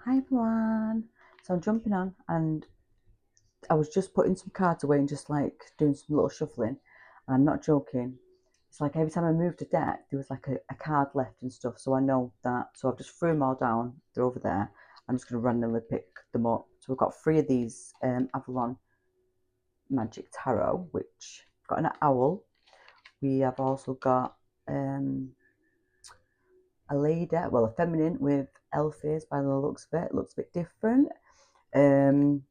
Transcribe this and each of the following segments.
Hi everyone. So I'm jumping on and I was just putting some cards away and just like doing some little shuffling. And I'm not joking. It's like every time I moved a deck, there was like a card left and stuff. So I know that. So I've just threw them all down. They're over there. I'm just going to randomly pick them up. So we've got 3 of these Avalon Magic Tarot, which I've got an owl. We have also got a lady, well, a feminine with elf ears by the looks of it. It looks a bit different. And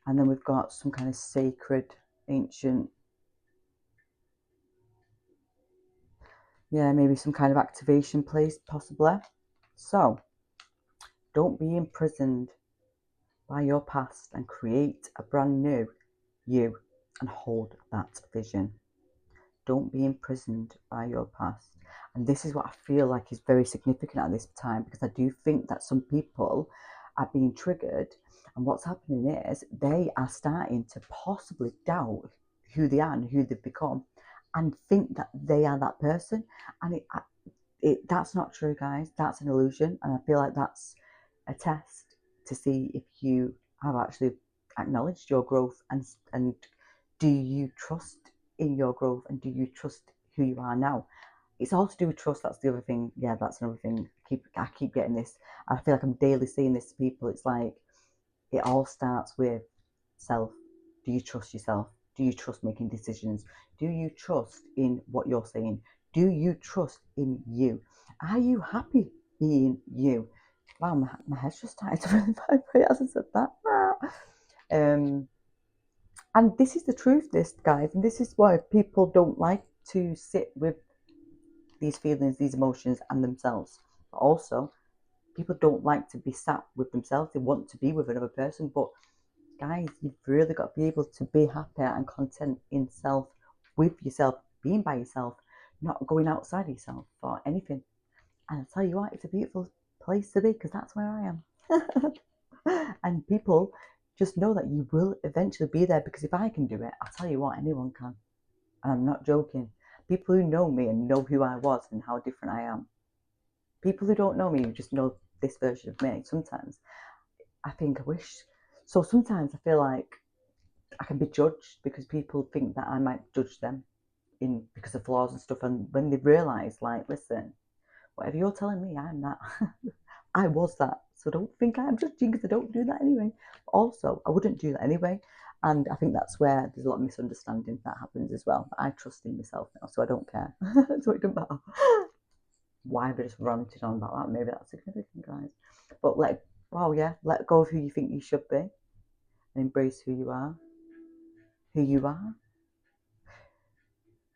then we've got some kind of sacred, ancient, yeah, maybe some kind of activation place, possibly. So, don't be imprisoned by your past and create a brand new you and hold that vision. Don't be imprisoned by your past. And this is what I feel like is very significant at this time, because I do think that some people are being triggered, and what's happening is they are starting to possibly doubt who they are and who they've become and think that they are that person. And that's not true, guys. That's an illusion. And I feel like that's a test to see if you have actually acknowledged your growth, and do you trust in your growth, and do you trust who you are now? It's all to do with trust. That's the other thing. Yeah, that's another thing. I keep getting this. I feel like I'm daily seeing this to people. It's like it all starts with self. Do you trust yourself? Do you trust making decisions? Do you trust in what you're saying? Do you trust in you? Are you happy being you? Wow, my head's just started to really vibrate as I said that. Um, and this is the truth, this, guys, and this is why people don't like to sit with these feelings, these emotions, and themselves. But also, people don't like to be sat with themselves. They want to be with another person, but guys, you've really got to be able to be happy and content in self, with yourself, being by yourself, not going outside yourself for anything. And I tell you what, it's a beautiful place to be, because that's where I am. And people just know that you will eventually be there, because if I can do it, I'll tell you what, anyone can. And I'm not joking. People who know me and know who I was and how different I am. People who don't know me, who just know this version of me, sometimes I think I wish. So sometimes I feel like I can be judged because people think that I might judge them because of flaws and stuff. And when they realise, like, listen, whatever you're telling me, I'm that. I was that. So don't think I'm judging, because I don't do that anyway. Also, I wouldn't do that anyway. And I think that's where there's a lot of misunderstanding that happens as well. I trust in myself now, so I don't care. So it doesn't matter. Why have I just ranted on about that? Maybe that's significant, guys. But wow, yeah, let go of who you think you should be and embrace who you are. Who you are.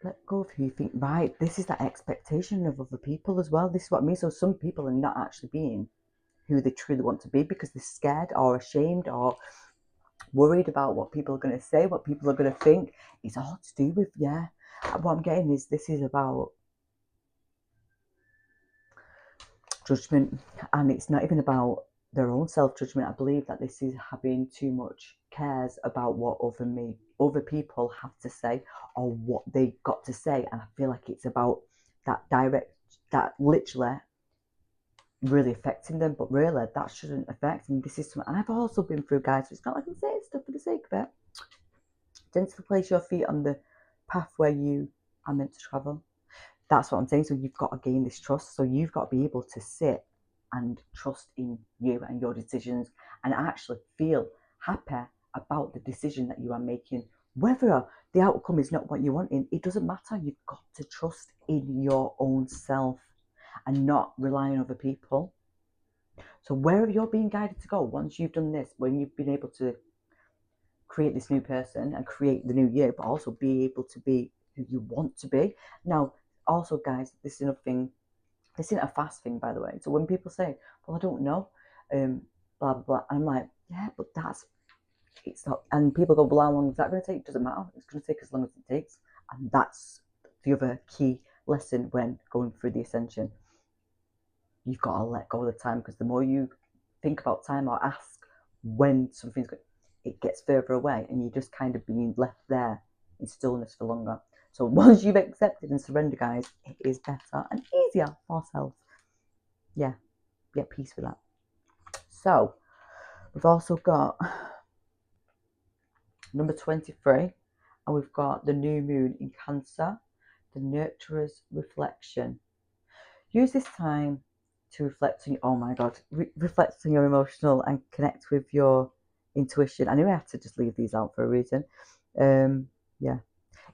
Let go of who you think, right, this is that expectation of other people as well. This is what I mean. So some people are not actually being who they truly want to be because they're scared or ashamed or worried about what people are going to say, what people are going to think. It's all to do with, yeah. What I'm getting is this is about judgment, and it's not even about their own self-judgment. I believe that this is having too much cares about what other people have to say or what they got to say, and I feel like it's about that literally really affecting them, but really that shouldn't affect them. This is something I've also been through, guys, so it's not like I'm saying stuff for the sake of it. Gently place your feet on the path where you are meant to travel. That's what I'm saying. So you've got to gain this trust. So you've got to be able to sit and trust in you and your decisions and actually feel happy about the decision that you are making. Whether the outcome is not what you want, it doesn't matter. You've got to trust in your own self and not rely on other people. So wherever you're being guided to go, once you've done this, when you've been able to create this new person and create the new you, but also be able to be who you want to be. Now, also, guys, this is another thing. This isn't a fast thing, by the way. So when people say, "Well, I don't know," blah blah blah, I'm like, yeah, but it's not. And people go, "Well, how long is that going to take?" It doesn't matter. It's going to take as long as it takes, and that's the other key lesson when going through the ascension. You've got to let go of the time, because the more you think about time or ask when something's going, it gets further away, and you're just kind of being left there in stillness for longer. So once you've accepted and surrendered, guys, it is better and easier for self. Yeah, get peace with that. So we've also got number 23, and we've got the new moon in Cancer, the nurturer's reflection. Use this time to reflect on your, oh my god, reflect on your emotional and connect with your intuition. I knew I had to just leave these out for a reason. Yeah,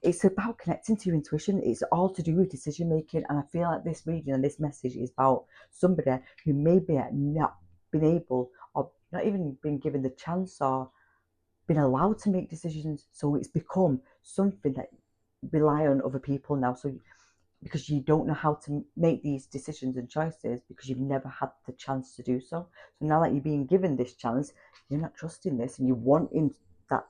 it's about connecting to your intuition. It's all to do with decision making, and I feel like this reading and this message is about somebody who maybe not been able, or not even been given the chance, or been allowed to make decisions. So it's become something that rely on other people now. So because you don't know how to make these decisions and choices because you've never had the chance to do so. So now that you're being given this chance, you're not trusting this, and you're wanting that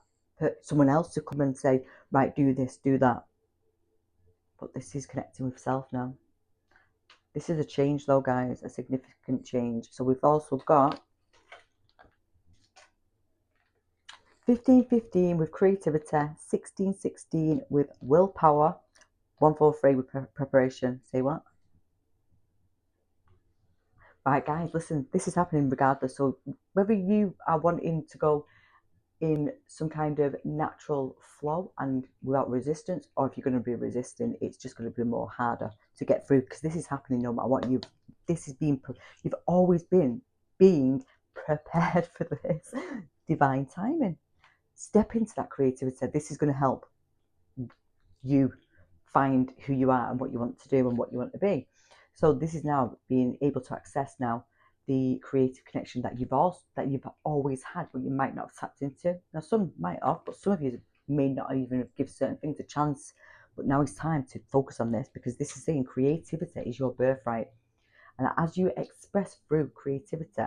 someone else to come and say, right, do this, do that. But this is connecting with self now. This is a change though, guys, a significant change. So we've also got 1515 with creativity, 1616 with willpower, 143 with preparation. Say what? Right, guys, listen, this is happening regardless. So whether you are wanting to go in some kind of natural flow and without resistance, or if you're going to be resisting, it's just going to be more harder to get through, because this is happening no matter what. You've always been being prepared for this. Divine timing. Step into that creativity. This is going to help you find who you are and what you want to do and what you want to be. So this is now being able to access now the creative connection that you've always had, but you might not have tapped into. Now some might have, but some of you may not even give certain things a chance. But now it's time to focus on this, because this is saying creativity is your birthright. And as you express through creativity,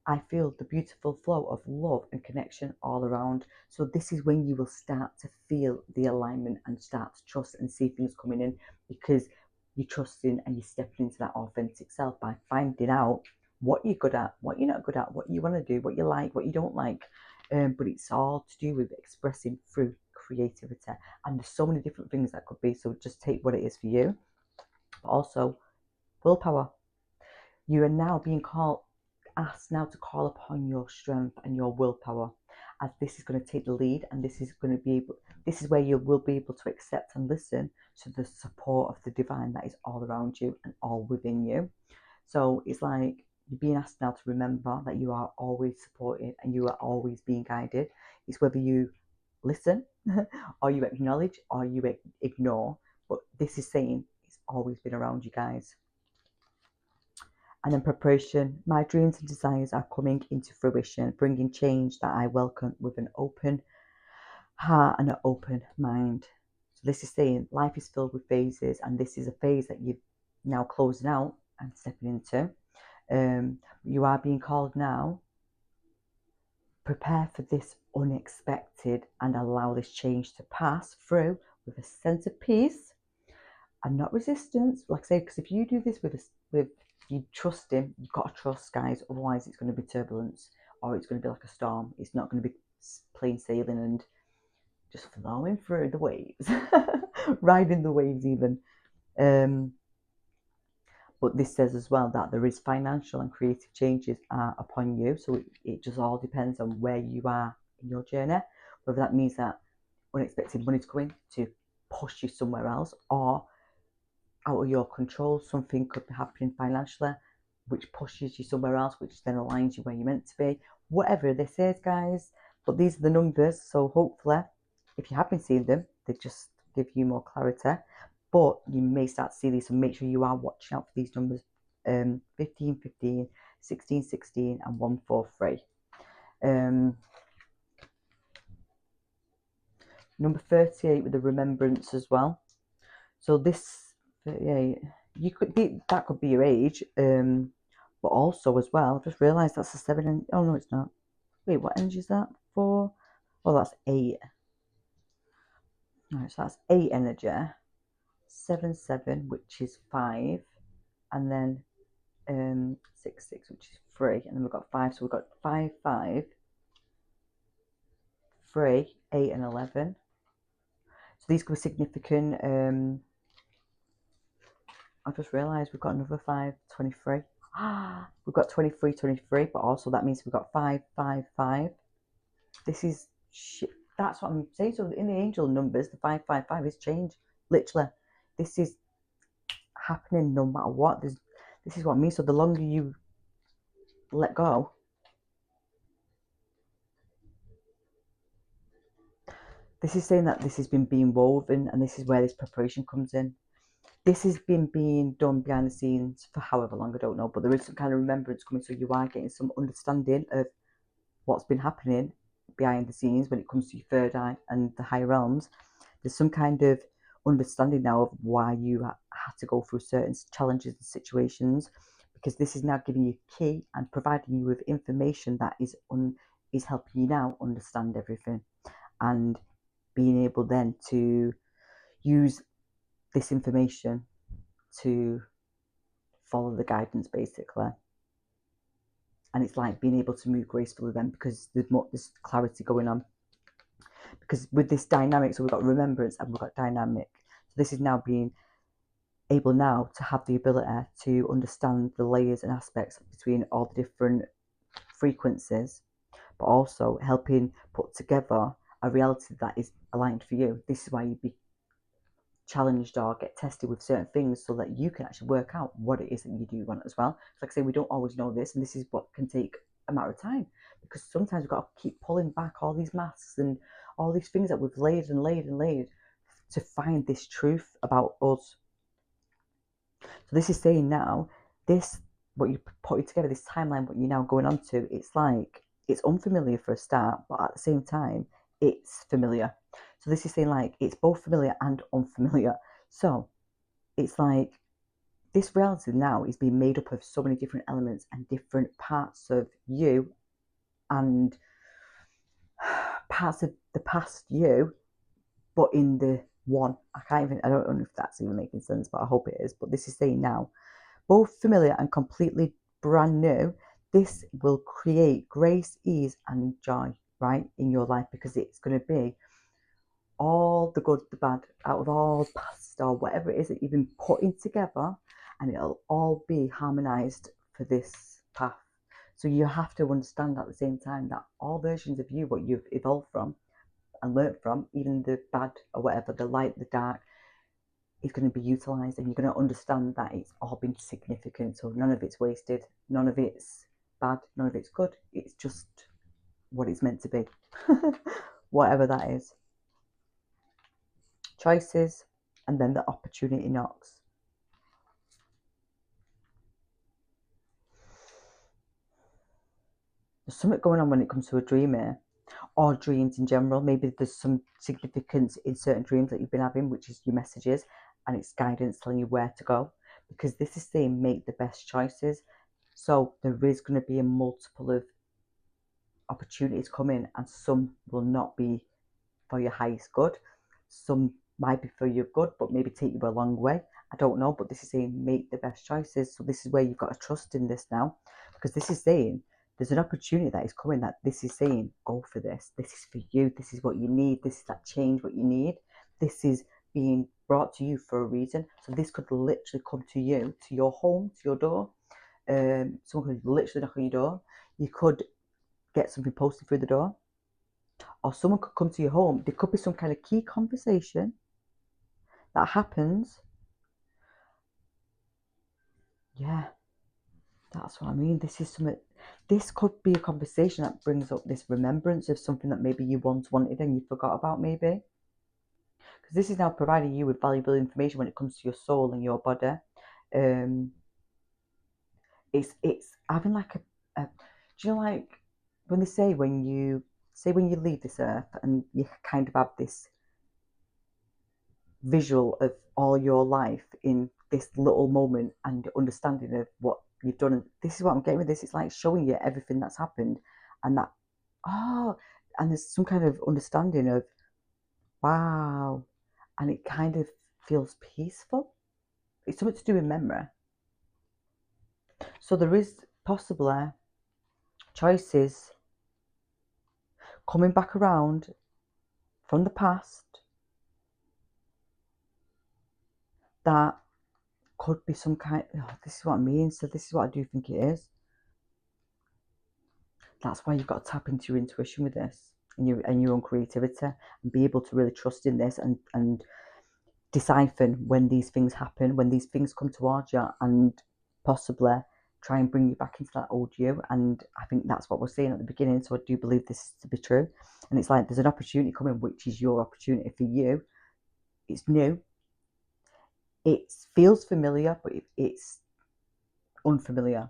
I feel the beautiful flow of love and connection all around. So this is when you will start to feel the alignment and start to trust and see things coming in, because you're trusting and you're stepping into that authentic self by finding out what you're good at, what you're not good at, what you want to do, what you like, what you don't like. But it's all to do with expressing through creativity. And there's so many different things that could be. So just take what it is for you. But also willpower. You are now being asked now to call upon your strength and your willpower, as this is going to take the lead, and this is where you will be able to accept and listen to the support of the divine that is all around you and all within you. So it's like you're being asked now to remember that you are always supported and you are always being guided. It's whether you listen or you acknowledge or you ignore, but this is saying it's always been around you, guys. And in preparation, my dreams and desires are coming into fruition, bringing change that I welcome with an open heart and an open mind. So this is saying life is filled with phases, and this is a phase that you're now closing out and stepping into. You are being called now. Prepare for this unexpected and allow this change to pass through with a sense of peace and not resistance. Like I say, because if you do this with you trust him, you've got to trust, guys, otherwise it's going to be turbulence, or it's going to be like a storm. It's not going to be plain sailing and just flowing through the waves, riding the waves even. But this says as well that there is financial and creative changes upon you. So it just all depends on where you are in your journey, whether that means that unexpected money's coming to push you somewhere else, or out of your control, something could be happening financially which pushes you somewhere else, which then aligns you where you're meant to be. Whatever this is, guys, but these are the numbers, so hopefully if you have been seeing them, they just give you more clarity. But you may start to see these, so make sure you are watching out for these numbers. 15, 15, 16, 16 and 143. Number 38 with the remembrance as well. So this 38, that could be your age, but also as well, I've just realised that's a 7 and oh no it's not. Wait, what energy is that for? Oh, that's 8. Right, so that's 8 energy. 7 7, which is 5, and then 6 6, which is 3, and then we've got 5, so we've got 5 5, 3 8 and 11. So these could be significant. I've just realised we've got another 5 23. We've got 23, 23, but also that means we've got 5, 5, 5. This is shit. That's what I'm saying. So in the angel numbers, the 5, 5, 5 is change. Literally, this is happening no matter what. This is what I mean. So the longer you let go, this is saying that this has been being woven, and this is where this preparation comes in. This has been being done behind the scenes for however long, I don't know, but there is some kind of remembrance coming, so you are getting some understanding of what's been happening behind the scenes when it comes to your third eye and the higher realms. There's some kind of understanding now of why you had to go through certain challenges and situations, because this is now giving you key and providing you with information that is helping you now understand everything, and being able then to use this information to follow the guidance, basically. And it's like being able to move gracefully then, because there's clarity going on. Because with this dynamic, so we've got remembrance and we've got dynamic. So this is now being able now to have the ability to understand the layers and aspects between all the different frequencies, but also helping put together a reality that is aligned for you. This is why you be challenged or get tested with certain things, so that you can actually work out what it is that you do want as well. So like I say, we don't always know this, and this is what can take a matter of time, because sometimes we've got to keep pulling back all these masks and all these things that we've laid and laid and laid to find this truth about us. So this is saying now, this, what you put together, this timeline, what you're now going on to, it's like, it's unfamiliar for a start, but at the same time, it's familiar. So this is saying like, it's both familiar and unfamiliar. So it's like, this reality now is being made up of so many different elements and different parts of you, and parts of the past you, but in the one. I don't know if that's even making sense, but I hope it is. But this is saying now, both familiar and completely brand new, this will create grace, ease, and joy, right, in your life, because it's going to be all the good, the bad, out of all past or whatever it is that you've been putting together, and it'll all be harmonized for this path. So you have to understand at the same time that all versions of you, what you've evolved from and learnt from, even the bad or whatever, the light, the dark, is going to be utilized, and you're going to understand that it's all been significant. So none of it's wasted, none of it's bad, none of it's good. It's just what it's meant to be, whatever that is. Choices, and then the opportunity knocks. There's something going on when it comes to a dream here, or dreams in general. Maybe there's some significance in certain dreams that you've been having, which is your messages, and it's guidance telling you where to go, because this is saying make the best choices. So there is going to be a multiple of opportunities coming, and some will not be for your highest good. Some might be for your good, but maybe take you a long way. I don't know, but this is saying make the best choices. So this is where you've got to trust in this now, because this is saying there's an opportunity that is coming, that this is saying go for this. This is for you. This is what you need. This is that change what you need. This is being brought to you for a reason. So this could literally come to you, to your home, to your door. Someone could literally knock on your door. You could get something posted through the door, or someone could come to your home. There could be some kind of key conversation that happens. Yeah, that's what I mean. This is something. This could be a conversation that brings up this remembrance of something that maybe you once wanted and you forgot about, maybe. Because this is now providing you with valuable information when it comes to your soul and your body. It's having like a do you know, like when they say when you leave this earth and you kind of have this visual of all your life in this little moment and understanding of what you've done. And this is what I'm getting with this. It's like showing you everything that's happened, and that, and there's some kind of understanding of, wow, and it kind of feels peaceful. It's something to do with memory. So there is possibly choices coming back around from the past that could be some kind, oh, this is what I mean. So this is what I do think it is. That's why you've got to tap into your intuition with this and your own creativity, and be able to really trust in this and decipher when these things happen, when these things come towards you, and possibly try and bring you back into that old you. And I think that's what we're seeing at the beginning. So I do believe this to be true. And it's like there's an opportunity coming, which is your opportunity for you. It's new. It feels familiar, but it's unfamiliar.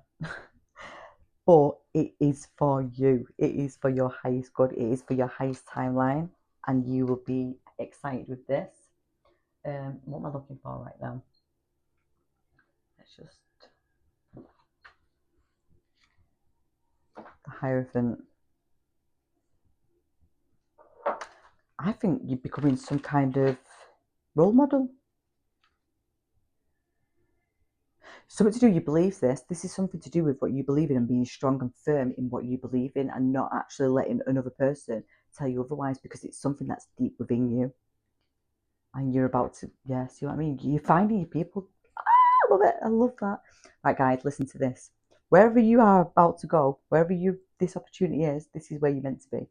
But it is for you. It is for your highest good. It is for your highest timeline. And you will be excited with this. What am I looking for right now? Let's just... the Hierophant. I think you're becoming some kind of role model. Something to do with your beliefs. This is something to do with what you believe in, and being strong and firm in what you believe in, and not actually letting another person tell you otherwise, because it's something that's deep within you. And you're about to, yeah, see what I mean? You're finding your people. I love it. I love that. Right, guys, listen to this. Wherever you are about to go, wherever this opportunity is, this is where you're meant to be.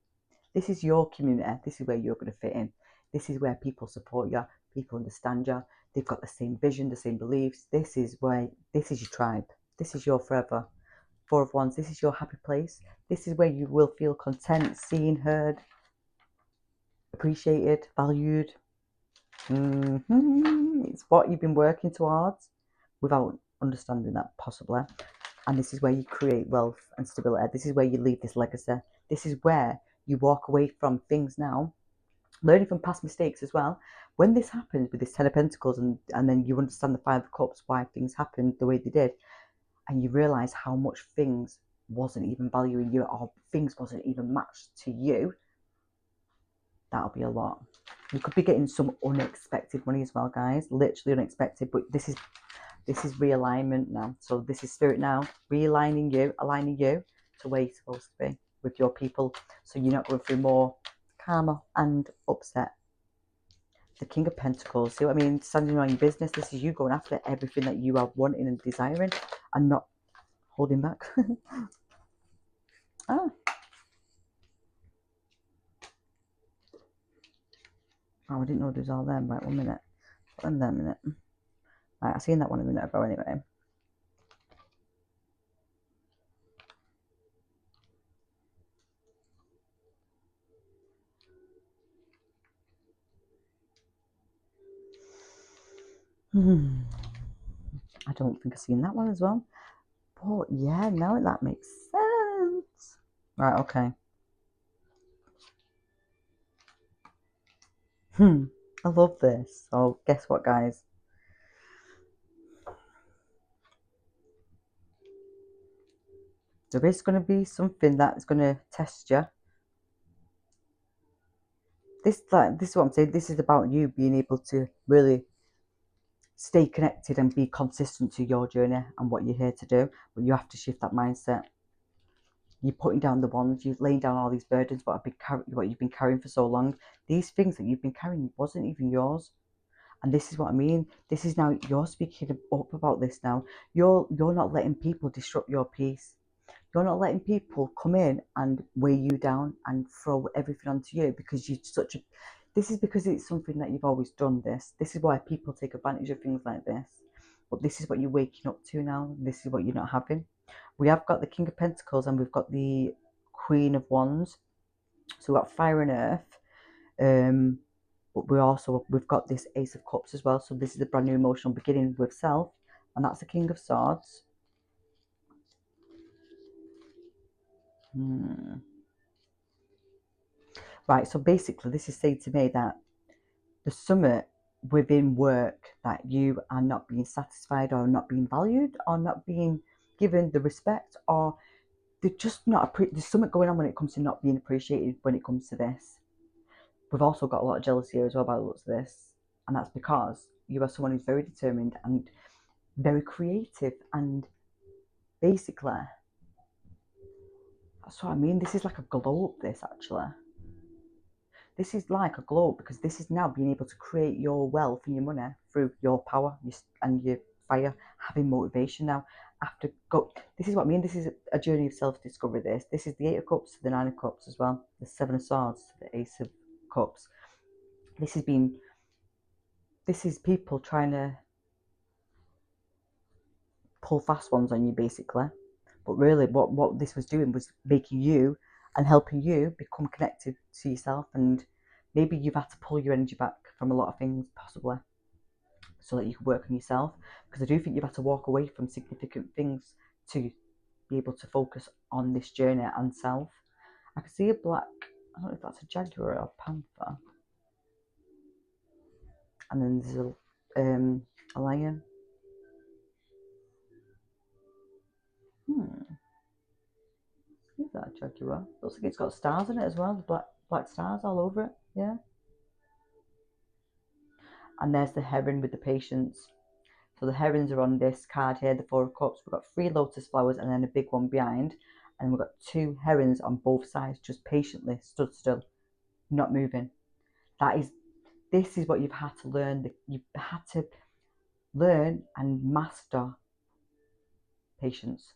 This is your community. This is where you're going to fit in. This is where people support you. People understand you. They've got the same vision, the same beliefs. This is your tribe. This is your forever. Four of Wands. This is your happy place. This is where you will feel content, seen, heard, appreciated, valued. It's what you've been working towards without understanding that, possibly. And this is where you create wealth and stability. This is where you leave this legacy. This is where you walk away from things now, learning from past mistakes as well. When this happens with this Ten of Pentacles, and then you understand the Five of Cups, why things happened the way they did, and you realise how much things wasn't even valuing you, or things wasn't even matched to you, that'll be a lot. You could be getting some unexpected money as well, guys. Literally unexpected. But this is realignment now. So this is Spirit now realigning you, aligning you to where you're supposed to be with your people, so you're not going through more karma and upset. The King of Pentacles, see what I mean? Standing on your business. This is you going after everything that you are wanting and desiring, and not holding back. Oh, I didn't know there's all them. Right, 1 minute. Put them there a minute. Right, I seen that one a minute ago anyway. I don't think I've seen that one as well. But yeah, now that makes sense. Right, okay. I love this. So guess what, guys? There is going to be something that's going to test you. This is what I'm saying. This is about you being able to really stay connected and be consistent to your journey and what you're here to do. But you have to shift that mindset. You're putting down the wands. You're laying down all these burdens, what you've been carrying for so long. These things that you've been carrying wasn't even yours. And this is what I mean. This is now, you're speaking up about this now. You're not letting people disrupt your peace. You're not letting people come in and weigh you down and throw everything onto you, because you're such a... This is because it's something that you've always done. This is why people take advantage of things like this. But this is what you're waking up to now. This is what you're not having. We have got the King of Pentacles, and we've got the Queen of Wands. So we've got fire and earth. But we've got this Ace of Cups as well. So this is a brand new emotional beginning with self. And that's the King of Swords. Right, so basically this is saying to me that the summit within work, that you are not being satisfied, or not being valued, or not being given the respect, or they're just not... There's something going on when it comes to not being appreciated when it comes to this. We've also got a lot of jealousy here as well by the looks of this. And that's because you are someone who's very determined and very creative, and basically, that's what I mean. This is like a globe, this actually. This is like a globe, because this is now being able to create your wealth and your money through your power and your fire, having motivation now. This is what I mean. This is a journey of self-discovery. This is the Eight of Cups to the Nine of Cups as well. The Seven of Swords to the Ace of Cups. This is people trying to pull fast ones on you, basically. But really, what this was doing was making you and helping you become connected to yourself. And maybe you've had to pull your energy back from a lot of things, possibly, so that you can work on yourself. Because I do think you've had to walk away from significant things to be able to focus on this journey and self. I can see a black, I don't know if that's a jaguar or a panther. And then there's a lion. Is that a jaguar? Looks like it's got stars in it as well, black stars all over it, yeah. And there's the heron with the patience. So the herons are on this card here, the Four of Cups. We've got 3 lotus flowers and then a big one behind. And we've got 2 herons on both sides, just patiently stood still, not moving. This is what you've had to learn. You've had to learn and master patience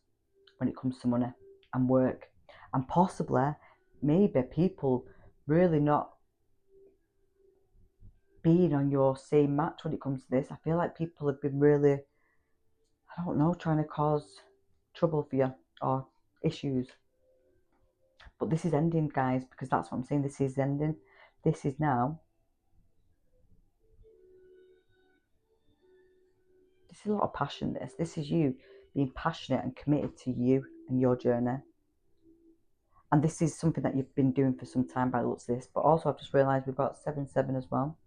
when it comes to money and work. And possibly, maybe people really not being on your same match when it comes to this. I feel like people have been really, I don't know, trying to cause trouble for you or issues. But this is ending, guys, because that's what I'm saying. This is ending. This is now. This is a lot of passion, this. This is you being passionate and committed to you and your journey. And this is something that you've been doing for some time by the looks of this. But also, I've just realised we've got 7-7 as well.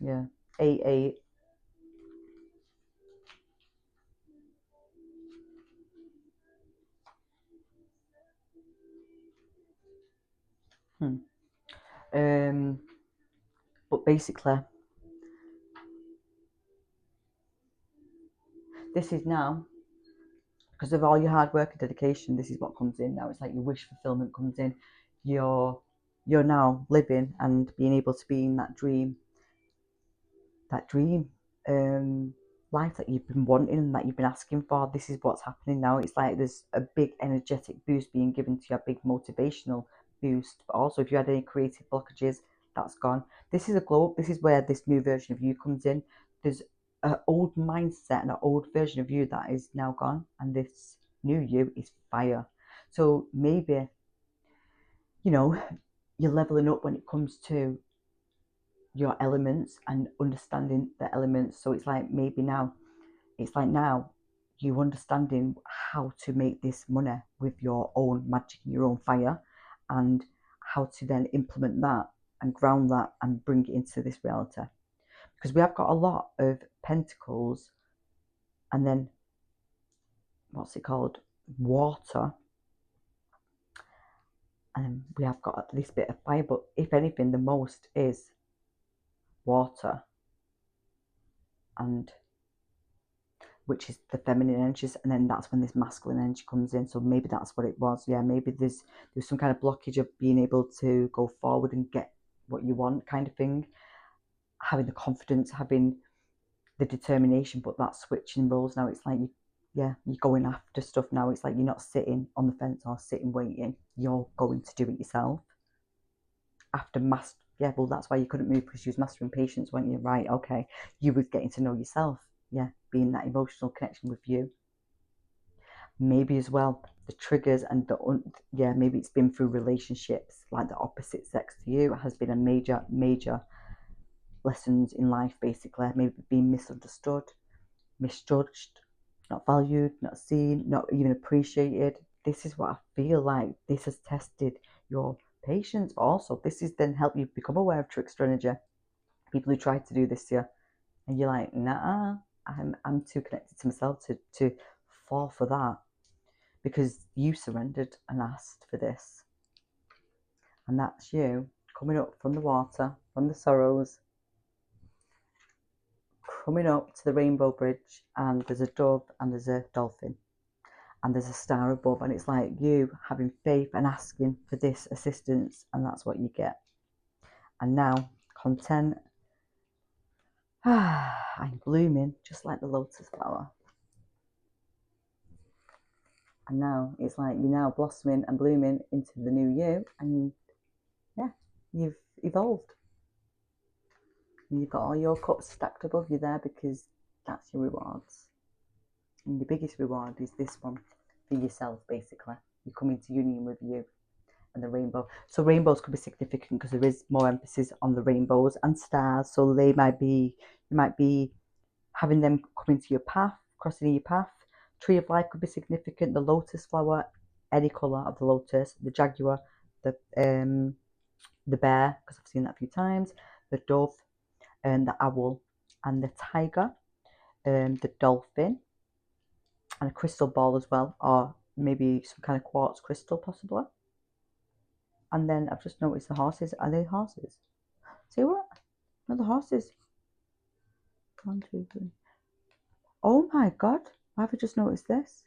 Yeah. 8-8. But basically, this is now, because of all your hard work and dedication, this is what comes in now. It's like your wish fulfillment comes in. You're now living and being able to be in that dream life that you've been wanting and that you've been asking for. This is what's happening now. It's like there's a big energetic boost being given to you, a big motivational boost. But also, if you had any creative blockages, that's gone. This is a glow up. This is where this new version of you comes in. There's an old mindset and an old version of you that is now gone, and this new you is fire. So maybe, you're leveling up when it comes to your elements and understanding the elements. So it's like now you understanding how to make this money with your own magic and your own fire, and how to then implement that and ground that and bring it into this reality. Because we have got a lot of pentacles, and then what's it called, water, and we have got this bit of fire. But if anything, the most is water, and which is the feminine energies, and then that's when this masculine energy comes in. So maybe that's what it was. Yeah, maybe there's some kind of blockage of being able to go forward and get what you want, kind of thing. Having the confidence, having the determination, but that switching roles now. It's like you're going after stuff now. It's like you're not sitting on the fence or sitting waiting. You're going to do it yourself. After well, that's why you couldn't move, because you was mastering patience, weren't you? Right, okay. You was getting to know yourself. Yeah, being that emotional connection with you. Maybe as well, the triggers and maybe it's been through relationships, like the opposite sex to you has been a major lessons in life, basically. Maybe being misunderstood, misjudged, not valued, not seen, not even appreciated. This is what I feel like this has tested your patience. But also, this is then helped you become aware of trickster energy. People who try to do this to you, and you're like, nah, I'm too connected to myself to fall for that, because you surrendered and asked for this. And that's you coming up from the water, from the sorrows, coming up to the rainbow bridge, and there's a dove and there's a dolphin and there's a star above, and it's like you having faith and asking for this assistance, and that's what you get. And now content, I'm blooming just like the lotus flower. And now it's like you're now blossoming and blooming into the new you, and yeah, you've evolved. And you've got all your cups stacked above you there because that's your rewards. And your biggest reward is this one for yourself, basically. You come into union with you and the rainbow. So rainbows could be significant because there is more emphasis on the rainbows and stars. So you might be having them come into your path, crossing your path. Tree of life could be significant. The lotus flower, any colour of the lotus, the jaguar, the bear, because I've seen that a few times, the dove, and the owl, and the tiger, the dolphin, and a crystal ball as well, or maybe some kind of quartz crystal possibly. And then I've just noticed the horses. Are they horses? Say what? No, the horses. 1, 2, 3. Oh my god! Why have I just noticed this?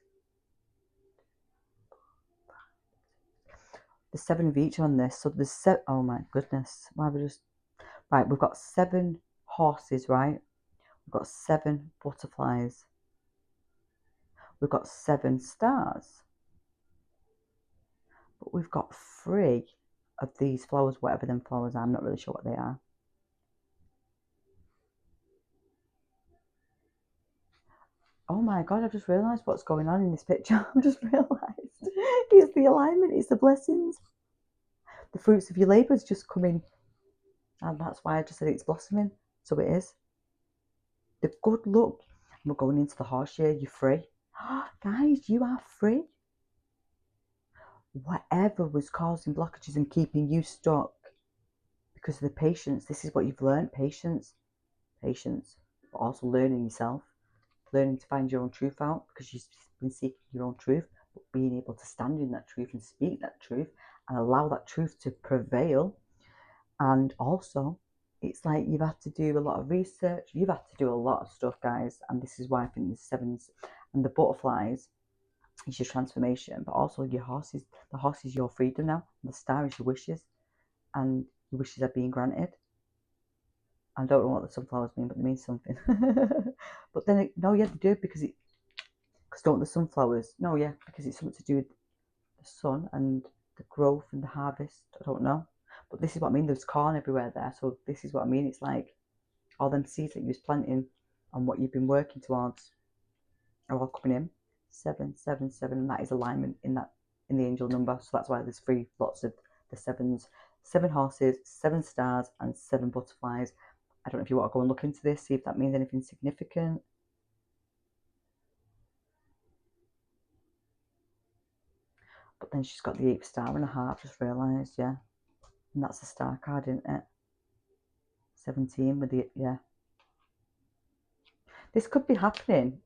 There's 7 of each on this, so there's 7. Oh my goodness! Why have I just? Right, we've got 7 horses, right? We've got 7 butterflies. We've got 7 stars. But we've got 3 of these flowers, whatever them flowers are. I'm not really sure what they are. Oh my god, I've just realised what's going on in this picture. I've just realised. It's the alignment, it's the blessings. The fruits of your labours just come in. And that's why I just said it's blossoming. So it is. The good luck. And we're going into the horse year. You're free. Guys, you are free. Whatever was causing blockages and keeping you stuck because of the patience, this is what you've learned. Patience. Patience. But also learning yourself. Learning to find your own truth out because you've been seeking your own truth, but being able to stand in that truth and speak that truth and allow that truth to prevail. And also, it's like you've had to do a lot of research, you've had to do a lot of stuff, guys, and this is why I think the 7s and the butterflies is your transformation, but also your horses. The horse is your freedom now, and the star is your wishes, and your wishes are being granted. I don't know what the sunflowers mean, but they mean something. But then, no, yeah, they do because don't the sunflowers? No, yeah, because it's something to do with the sun and the growth and the harvest. I don't know, but this is what I mean. There's corn everywhere there, so this is what I mean. It's like all them seeds that you was planting and what you've been working towards are all coming in. 7, 7, 7, and that is alignment in the angel number. So that's why there's 3 lots of the 7s. 7 horses, 7 stars, and 7 butterflies. I don't know if you want to go and look into this, see if that means anything significant. But then she's got the 8th star and a half, just realised, yeah. And that's the star card, isn't it? 17 with the, yeah. This could be happening.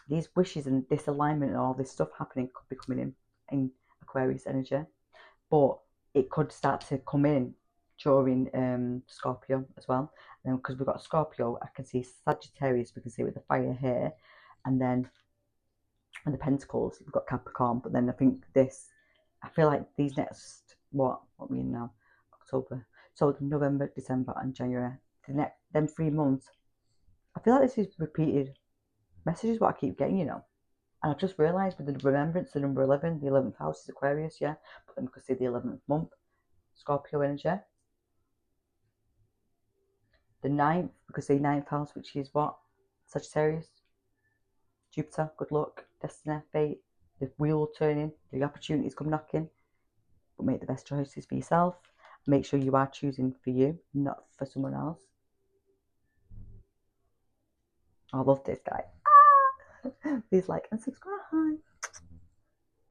These wishes and this alignment and all this stuff happening could be coming in Aquarius energy. But it could start to come in during Scorpio as well. And then because we've got Scorpio, I can see Sagittarius, we can see with the fire here. And then and the Pentacles, we've got Capricorn. But then I think this, I feel like these next, what we in now? October. So November, December and January. Them 3 months. I feel like this is repeated messages what I keep getting, you know. And I've just realised with the remembrance, the number 11, the 11th house is Aquarius, yeah. But then we could see the 11th month, Scorpio energy. The 9th, we could see 9th house, which is what? Sagittarius. Jupiter, good luck, destiny, fate, the wheel turning, the opportunities come knocking. But make the best choices for yourself. Make sure you are choosing for you, not for someone else. I love this guy. Please like and subscribe.